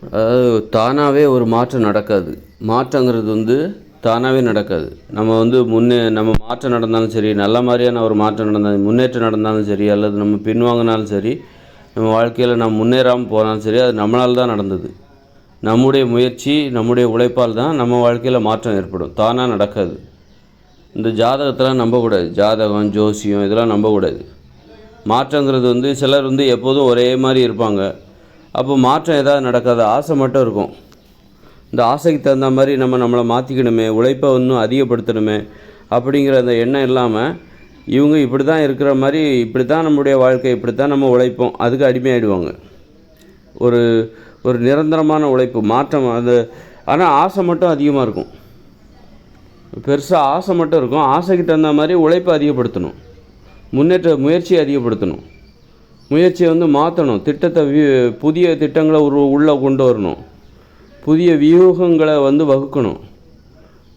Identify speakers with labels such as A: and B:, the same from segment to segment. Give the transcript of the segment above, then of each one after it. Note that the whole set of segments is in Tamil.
A: அதாவது தானாகவே ஒரு மாற்றம் நடக்காது. மாற்றங்கிறது வந்து தானாகவே நடக்காது. நம்ம வந்து நம்ம மாற்றம் நடந்தாலும் சரி, நல்ல மாதிரியான ஒரு மாற்றம் நடந்தாலும், முன்னேற்றம் நடந்தாலும் சரி, அல்லது நம்ம பின்வாங்கினாலும் சரி, நம்ம வாழ்க்கையில் நம்ம முன்னேறாமல் போனாலும் சரி, அது நம்மளால் தான் நடந்தது. நம்முடைய முயற்சி, நம்முடைய உழைப்பால் தான் நம்ம வாழ்க்கையில் மாற்றம் ஏற்படும். தானாக நடக்காது. இந்த ஜாதகத்தெல்லாம் நம்பக்கூடாது. ஜாதகம், ஜோசியம் இதெல்லாம் நம்பக்கூடாது. மாற்றங்கிறது வந்து சிலர் வந்து எப்போதும் ஒரே மாதிரி இருப்பாங்க. அப்போ மாற்றம் எதாவது நடக்காது. ஆசை மட்டும் இருக்கும். இந்த ஆசைக்கு தகுந்த மாதிரி நம்மளை மாற்றிக்கணுமே, உழைப்பை இன்னும் அதிகப்படுத்தணுமே அப்படிங்கிற அந்த எண்ணம் இல்லாமல் இவங்க இப்படி தான் இருக்கிற மாதிரி, இப்படி தான் நம்முடைய வாழ்க்கை, இப்படி தான் நம்ம உழைப்போம், அதுக்கு அடிமையாகிடுவாங்க. ஒரு ஒரு நிரந்தரமான உழைப்பு மாற்றம் அது. ஆனால் ஆசை மட்டும் அதிகமாக இருக்கும். பெருசாக ஆசை மட்டும் இருக்கும். ஆசைக்கு தகுந்த மாதிரி உழைப்பை அதிகப்படுத்தணும், முயற்சியை அதிகப்படுத்தணும், முயற்சியை வந்து மாற்றணும், புதிய திட்டங்களை உள்ளே கொண்டு வரணும், புதிய வியூகங்களை வந்து வகுக்கணும்.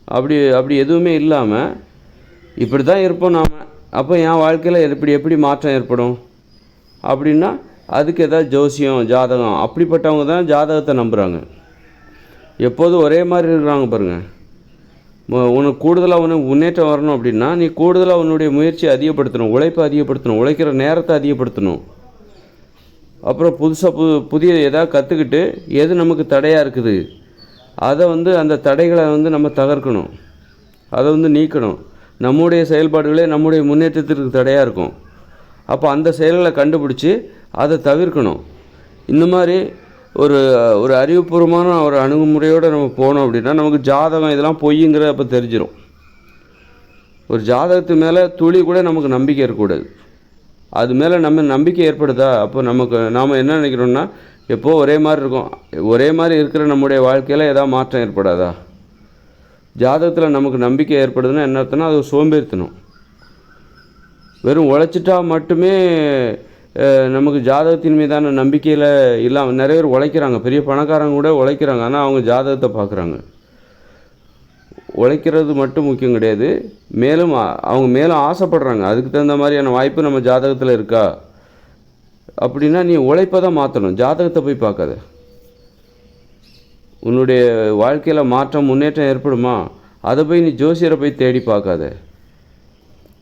A: அப்படி எதுவுமே இல்லாமல் இப்படி தான் இருப்போம் நாம். அப்போ என் வாழ்க்கையில் எப்படி மாற்றம் ஏற்படும் அப்படின்னா அதுக்கு எதாவது ஜோசியம், ஜாதகம், அப்படிப்பட்டவங்க தான் ஜாதகத்தை நம்புகிறாங்க. எப்போதும் ஒரே மாதிரி இருக்கிறாங்க பாருங்கள். உனக்கு கூடுதலாக முன்னேற்றம் வரணும் அப்படின்னா நீ கூடுதலாக உன்னுடைய முயற்சியை அதிகப்படுத்தணும், உழைப்பை அதிகப்படுத்தணும், உழைக்கிற நேரத்தை அதிகப்படுத்தணும். அப்புறம் புதிய எதாவது கற்றுக்கிட்டு எது நமக்கு தடையாக இருக்குது அதை வந்து அந்த தடைகளை வந்து நம்ம தகர்க்கணும், அதை வந்து நீக்கணும். நம்முடைய செயல்பாடுகளே நம்முடைய முன்னேற்றத்திற்கு தடையாக இருக்கும். அப்போ அந்த செயல்களை கண்டுபிடிச்சி அதை தவிர்க்கணும். இந்த மாதிரி ஒரு அறிவுபூர்வமான ஒரு அணுகுமுறையோடு நம்ம போனோம் அப்படின்னா நமக்கு ஜாதகம் இதெல்லாம் பொய்யுங்கிற அப்போ தெரிஞ்சிடும். ஒரு ஜாதகத்து மேலே துளி கூட நமக்கு நம்பிக்கை இருக்கக்கூடாது. அது மேலே நம்ம நம்பிக்கை ஏற்படுதா, அப்போ நாம் என்ன நினைக்கிறோம்னா எப்போது ஒரே மாதிரி இருக்கும். ஒரே மாதிரி இருக்கிற நம்முடைய வாழ்க்கையில் ஏதாவது மாற்றம் ஏற்படாதா? ஜாதகத்தில் நமக்கு நம்பிக்கை ஏற்படுதுன்னா என்ன அர்த்தம்னா அது சோம்பேறித்தனம். வெறும் உழைச்சிட்டா மட்டுமே நமக்கு ஜாதகத்தின் மீதான நம்பிக்கையில் இல்லாமல் நிறைய பேர் உழைக்கிறாங்க. பெரிய பணக்காரங்க கூட உழைக்கிறாங்க. ஆனால் அவங்க ஜாதகத்தை பார்க்குறாங்க. உழைக்கிறது மட்டும் முக்கியம் கிடையாது, மேலும் அவங்க மேலும் ஆசைப்படுறாங்க. அதுக்கு தகுந்த மாதிரியான வாய்ப்பு நம்ம ஜாதகத்தில் இருக்கா அப்படின்னா நீ உழைப்பை தான் மாற்றணும், ஜாதகத்தை போய் பார்க்காத. உன்னுடைய வாழ்க்கையில் மாற்றம், முன்னேற்றம் ஏற்படுமா அதை போய் நீ ஜோசியரை போய் தேடி பார்க்காத.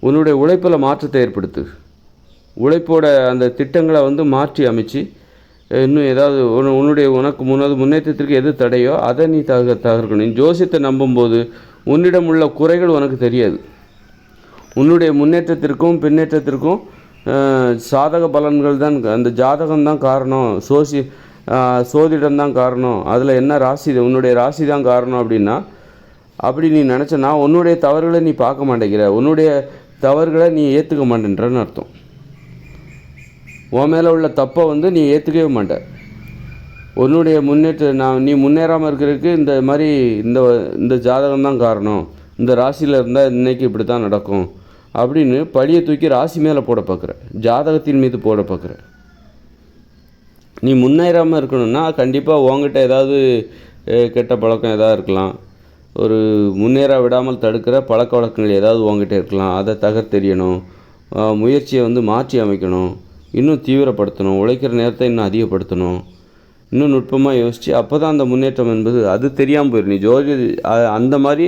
A: உன்னுடைய உழைப்பில் மாற்றத்தை ஏற்படுத்து. உழைப்போட அந்த திட்டங்களை வந்து மாற்றி அமைச்சு இன்னும் ஏதாவது உனக்கு முன்னேற்றத்திற்கு எது தடையோ அதை நீ தகர்க்கணும். நீ ஜோசியத்தை நம்பும்போது உன்னிடம் உள்ள குறைகள் உனக்கு தெரியாது. உன்னுடைய முன்னேற்றத்திற்கும் பின்னேற்றத்திற்கும் சாதக பலன்கள் தான், அந்த ஜாதகம் தான் காரணம், சோதிடம் தான் காரணம், அதில் என்ன ராசி, உன்னுடைய ராசி தான் காரணம் அப்படின்னா அப்படி நீ நினச்சனா உன்னுடைய தவறுகளை நீ பார்க்க மாட்டேங்கிற, உன்னுடைய தவறுகளை நீ ஏற்றுக்க மாட்டேன்றன்னு அர்த்தம். உன் மேலே உள்ள தப்பை வந்து நீ ஏற்றுக்கவே மாட்ட. உன்னுடைய நீ முன்னேறாமல் இருக்கிறதுக்கு இந்த மாதிரி இந்த ஜாதகம் தான் காரணம், இந்த ராசியில் இருந்தால் இன்றைக்கி இப்படி தான் நடக்கும் அப்படின்னு பழியை தூக்கி ராசி மேலே போட பார்க்குற, ஜாதகத்தின் மீது போட பார்க்குற. நீ முன்னேறாமல் இருக்கணும்னா கண்டிப்பாக உங்ககிட்ட ஏதாவது கெட்ட பழக்கம் எதாவது இருக்கலாம், ஒரு முன்னேற விடாமல் தடுக்கிற பழக்க வழக்கங்கள் ஏதாவது உங்ககிட்ட இருக்கலாம். அதை தகர்த்தெறியணும், முயற்சியை வந்து மாற்றி அமைக்கணும், இன்னும் தீவிரப்படுத்தணும், உழைக்கிற நேரத்தை இன்னும் அதிகப்படுத்தணும், இன்னும் நுட்பமாக யோசித்து அப்போ தான் அந்த முன்னேற்றம் என்பது அது தெரியாமல் போயிடும். நீ அந்த மாதிரி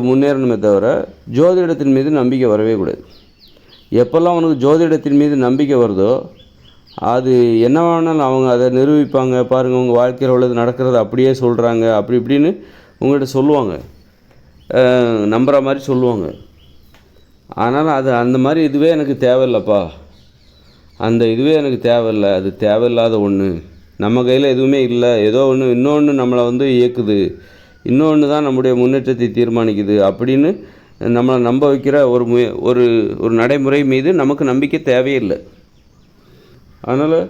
A: முன்னேறணுமே தவிர ஜோதிடத்தின் மீது நம்பிக்கை வரவே கூடாது. எப்போல்லாம் உனக்கு ஜோதிடத்தின் மீது நம்பிக்கை வருதோ அது என்ன வேணாலும் அவங்க அதை நிரூபிப்பாங்க. பாருங்கள் உங்கள் வாழ்க்கையில் உள்ளது நடக்கிறது அப்படியே சொல்கிறாங்க, அப்படி இப்படின்னு உங்கள்கிட்ட சொல்லுவாங்க, நம்புகிற மாதிரி சொல்லுவாங்க. ஆனால் அது அந்த மாதிரி இதுவே எனக்கு தேவையில்லைப்பா, அந்த இதுவே எனக்கு தேவையில்லை, அது தேவையில்லாத ஒன்று, நம்ம கையில் எதுவுமே இல்லை, ஏதோ இன்னொன்று நம்மளை வந்து இயக்குது, இன்னொன்று தான் நம்முடைய முன்னேற்றத்தை தீர்மானிக்குது அப்படின்னு நம்மளை நம்ப வைக்கிற ஒரு நடைமுறை மீது நமக்கு நம்பிக்கை தேவையில்லை. அதனால்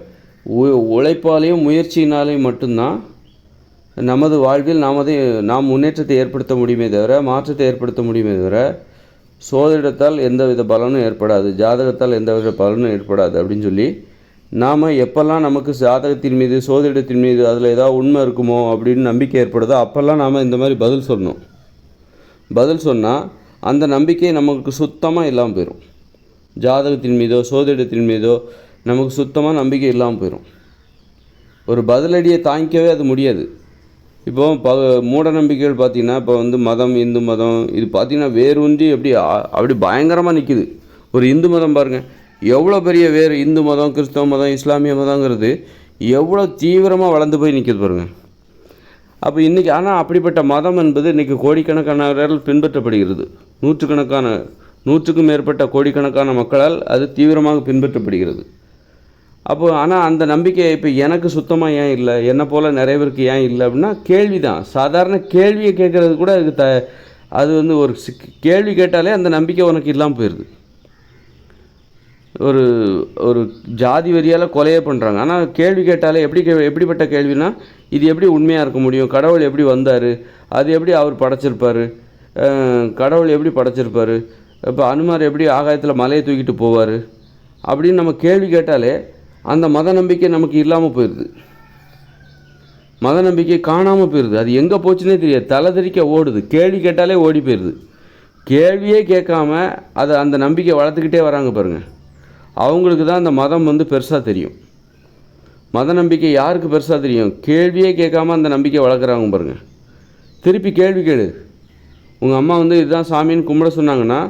A: உழைப்பாலையும் முயற்சியினாலையும் மட்டும்தான் நமது வாழ்வில் நாம் முன்னேற்றத்தை ஏற்படுத்த முடியுமே தவிர, மாற்றத்தை ஏற்படுத்த முடியுமே தவிர சோதிடத்தால் எந்தவித பலனும் ஏற்படாது, ஜாதகத்தால் எந்தவித பலனும் ஏற்படாது அப்படின்னு சொல்லி நாம் எப்போல்லாம் நமக்கு ஜாதகத்தின் மீது, சோதிடத்தின் மீது அதில் ஏதாவது உண்மை இருக்குமோ அப்படின்னு நம்பிக்கை ஏற்படுதோ அப்போல்லாம் நாம் இந்த மாதிரி பதில் சொல்லணும். பதில் சொன்னால் அந்த நம்பிக்கை நமக்கு சுத்தமாக இல்லாமல் போயிடும். ஜாதகத்தின் மீதோ சோதிடத்தின் மீதோ நமக்கு சுத்தமாக நம்பிக்கை இல்லாமல் போயிடும். ஒரு பதிலடியை தாங்கிக்கவே அது முடியாது. இப்போது மூட நம்பிக்கைகள் பார்த்திங்கன்னா, இப்போ வந்து மதம், இந்து மதம் இது பார்த்திங்கன்னா வேரூன்றி அப்படி பயங்கரமாக நிற்கிது. ஒரு இந்து மதம் பாருங்கள், எவ்வளோ பெரிய வேறு இந்து மதம், கிறிஸ்தவ மதம், இஸ்லாமிய மதங்கிறது எவ்வளோ தீவிரமாக வளர்ந்து போய் நிற்கிது பாருங்கள். அப்போ இன்றைக்கி ஆனால் அப்படிப்பட்ட மதம் என்பது இன்றைக்கி கோடிக்கணக்கானவர்கள் பின்பற்றப்படுகிறது. நூற்றுக்கும் மேற்பட்ட கோடிக்கணக்கான மக்களால் அது தீவிரமாக பின்பற்றப்படுகிறது. அப்போது ஆனால் அந்த நம்பிக்கை இப்போ எனக்கு சுத்தமாக ஏன் இல்லை, என்னை போல் நிறைய பேருக்கு ஏன் இல்லை அப்படின்னா கேள்வி தான். சாதாரண கேள்வியை கேட்குறது கூட அது வந்து ஒரு கேள்வி கேட்டாலே அந்த நம்பிக்கை உனக்கு இல்லாமல் போயிடுது. ஒரு ஜாதி வரியால் கொலையே பண்ணுறாங்க, ஆனால் கேள்வி கேட்டாலே எப்படிப்பட்ட கேள்வினா, இது எப்படி உண்மையாக இருக்க முடியும், கடவுள் எப்படி வந்தார், அது எப்படி அவர் படைச்சிருப்பார், கடவுள் எப்படி படைச்சிருப்பார், இப்போ அனுமார் எப்படி ஆகாயத்தில் மலையை தூக்கிட்டு போவார் அப்படின்னு நம்ம கேள்வி கேட்டாலே அந்த மத நம்பிக்கை நமக்கு இல்லாமல் போயிடுது. மத நம்பிக்கை காணாமல் போயிடுது. அது எங்கே போச்சுன்னே தெரியாது, தலைதறிக்க ஓடுது. கேள்வி கேட்டாலே ஓடி போயிடுது. கேள்வியே கேட்காம அந்த நம்பிக்கை வளர்த்துக்கிட்டே வராங்க பாருங்கள். அவங்களுக்கு தான் அந்த மதம் வந்து பெருசாக தெரியும். மத நம்பிக்கை யாருக்கு பெருசாக தெரியும்? கேள்வியே கேட்காம அந்த நம்பிக்கை வளர்க்குறாங்க பாருங்கள். திருப்பி கேள்வி கேளு. உங்கள் அம்மா வந்து இதுதான் சாமின்னு கும்பிட சொன்னாங்கன்னா,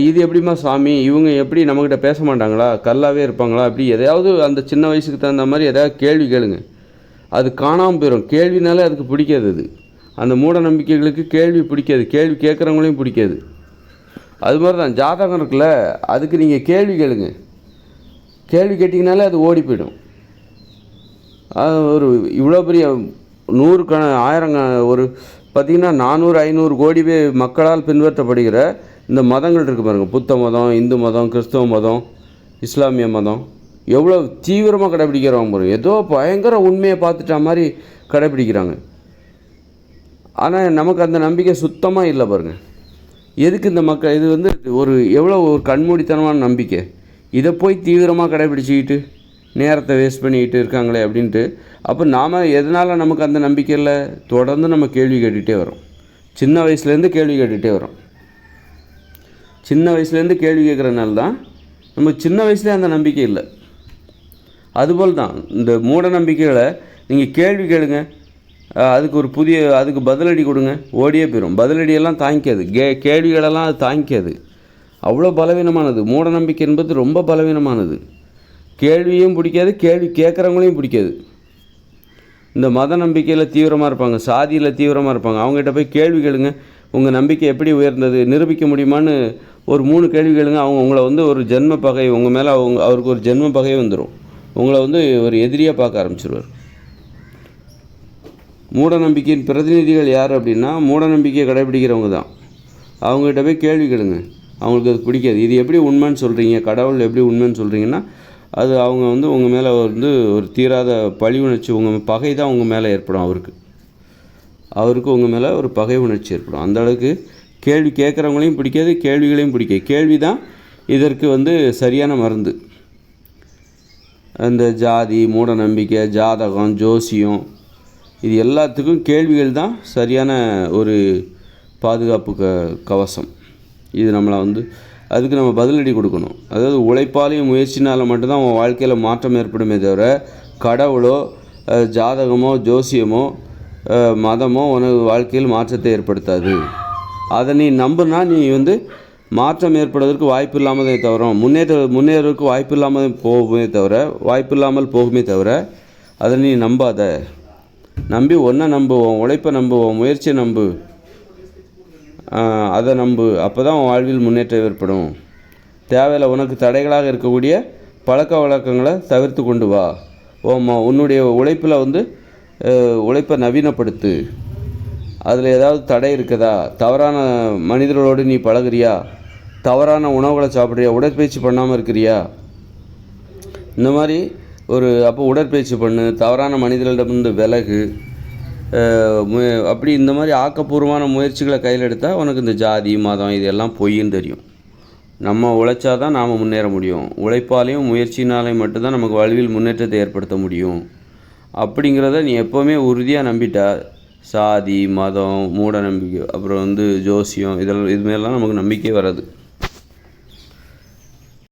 A: இது எப்படிம்மா சாமி, இவங்க எப்படி நம்மக்கிட்ட பேச மாட்டாங்களா, கல்லாவே இருப்பாங்களா, அப்படி எதையாவது அந்த சின்ன வயசுக்கு தகுந்த மாதிரி எதாவது கேள்வி கேளுங்க. அது காணாமல் போயிடும். கேள்வினாலே அதுக்கு பிடிக்காது. அது அந்த மூட நம்பிக்கைகளுக்கு கேள்வி பிடிக்காது, கேள்வி கேட்குறவங்களையும் பிடிக்காது. அது மாதிரி தான் ஜாதகம் இருக்குல்ல, அதுக்கு நீங்கள் கேள்வி கேளுங்க. கேள்வி கேட்டிங்கனாலே அது ஓடி போயிடும். ஒரு இவ்வளோ பெரிய 100 1000 ஒரு பார்த்திங்கன்னா 400-500 கோடி பேர் மக்களால் பின்பற்றப்படுகிற இந்த மதங்கள் இருக்குது பாருங்கள். புத்த மதம், இந்து மதம், கிறிஸ்தவ மதம், இஸ்லாமிய மதம் எவ்வளோ தீவிரமாக கடைப்பிடிக்கிறாங்க பாருங்கள். ஏதோ பயங்கர உண்மையை பார்த்துட்டா மாதிரி கடைப்பிடிக்கிறாங்க. ஆனால் நமக்கு அந்த நம்பிக்கை சுத்தமாக இல்லை பாருங்கள். எதுக்கு இந்த மக்கள் இது வந்து எவ்வளோ ஒரு கண்மூடித்தனமான நம்பிக்கை. இதை போய் தீவிரமாக கடைப்பிடிச்சிக்கிட்டு நேரத்தை வேஸ்ட் பண்ணிக்கிட்டு இருக்காங்களே அப்படின்ட்டு. அப்போ நாம் எதனால் நமக்கு அந்த நம்பிக்கையில் தொடர்ந்து நம்ம கேள்வி கேட்டுகிட்டே வரோம். சின்ன வயசுலேருந்து கேள்வி கேட்டுகிட்டே வரோம். சின்ன வயசுலேருந்து கேள்வி கேட்குறதுனால தான் நமக்கு சின்ன வயசுலேயே அந்த நம்பிக்கை இல்லை. அதுபோல் தான் இந்த மூட நம்பிக்கைகளை நீங்கள் கேள்வி கேளுங்க, அதுக்கு பதிலடி கொடுங்க, ஓடியே போயிடும். பதிலடியெல்லாம் தாங்கிக்காது, கேள்விகளெல்லாம் அது தாங்கிக்காது. அவ்வளோ பலவீனமானது மூட நம்பிக்கை என்பது, ரொம்ப பலவீனமானது. கேள்வியும் பிடிக்காது, கேள்வி கேட்குறவங்களையும் பிடிக்காது. இந்த மத நம்பிக்கையில் தீவிரமாக இருப்பாங்க, சாதியில் தீவிரமாக இருப்பாங்க. அவங்ககிட்ட போய் கேள்வி கேளுங்க, உங்கள் நம்பிக்கை எப்படி உயர்ந்தது, நிரூபிக்க முடியுமான்னு ஒரு 3 கேள்வி கேளுங்க. உங்களை வந்து ஒரு ஜென்ம பகை, உங்கள் மேலே அவருக்கு ஒரு ஜென்ம பகை வந்துடும். உங்களை வந்து ஒரு எதிரியாக பார்க்க ஆரம்பிச்சிருவார். மூட நம்பிக்கையின் பிரதிநிதிகள் யார் அப்படின்னா, மூட நம்பிக்கையை கடைபிடிக்கிறவங்க தான். அவங்ககிட்ட போய் கேள்வி கேளுங்க, அவங்களுக்கு அது பிடிக்காது. இது எப்படி உண்மைன்னு சொல்கிறீங்க, கடவுள் எப்படி உண்மைன்னு சொல்கிறீங்கன்னா, அது அவங்க வந்து உங்கள் மேலே வந்து ஒரு தீராத பழி உணர்ச்சி, உங்கள் பகை தான் உங்கள் மேலே ஏற்படும். அவருக்கு உங்கள் மேலே ஒரு பகை உணர்ச்சி ஏற்படும். அந்த அளவுக்கு கேள்வி கேட்குறவங்களையும் பிடிக்காது, கேள்விகளையும் பிடிக்காது. கேள்வி தான் இதற்கு வந்து சரியான மருந்து. அந்த ஜாதி, மூட நம்பிக்கை, ஜாதகம், ஜோசியம் இது எல்லாத்துக்கும் கேள்விகள் தான் சரியான ஒரு பாதுகாப்பு கவசம். இது நம்மளை வந்து அதுக்கு நம்ம பதிலடி கொடுக்கணும். அதாவது உழைப்பாலையும் முயற்சினால் மட்டும்தான் உன் வாழ்க்கையில் மாற்றம் ஏற்படுமே தவிர, கடவுளோ ஜாதகமோ ஜோசியமோ மதமோ உனக்கு வாழ்க்கையில் மாற்றத்தை ஏற்படுத்தாது. அதை நீ நம்புனா நீ வந்து மாற்றம் ஏற்படுவதற்கு வாய்ப்பு இல்லாமலே தவிர, முன்னேறதுக்கு வாய்ப்பு இல்லாமல் போகுமே தவிர அதை நீ நம்பாத. நம்பி ஒன்றை நம்புவோம், உழைப்பை நம்புவோம், முயற்சியை நம்பு, அதை நம்பு. அப்போ தான் உன் வாழ்வில் முன்னேற்றம் ஏற்படும். தேவையில்லை உனக்கு தடைகளாக இருக்கக்கூடிய பழக்க வழக்கங்களை தவிர்த்து கொண்டு வா. உன்னுடைய உழைப்பில் வந்து உழைப்பை நவீனப்படுத்து. அதில் ஏதாவது தடை இருக்குதா, தவறான மனிதர்களோடு நீ பழகுறியா, தவறான உணவுகளை சாப்பிட்றியா, உடற்பயிற்சி பண்ணாமல் இருக்கிறியா, இந்த மாதிரி அப்போ உடற்பயிற்சி பண்ணு, தவறான மனிதர்களிடமிருந்து விலகு. அப்படி இந்த மாதிரி ஆக்கப்பூர்வமான முயற்சிகளை கையில் எடுத்தால் உனக்கு இந்த ஜாதி மதம் இதெல்லாம் பொய்ன்னு தெரியும். நம்ம உழைச்சா தான் நாம் முன்னேற முடியும். உழைப்பாலையும் முயற்சினாலையும் மட்டும்தான் நமக்கு வாழ்வில் முன்னேற்றத்தை ஏற்படுத்த முடியும். அப்படிங்கிறத நீ எப்போவுமே உறுதியாக நம்பிட்டா, சாதி மதம் மூட நம்பிக்கை அப்புறம் வந்து ஜோசியம் இதுமாரிலாம் நமக்கு நம்பிக்கையே வராது.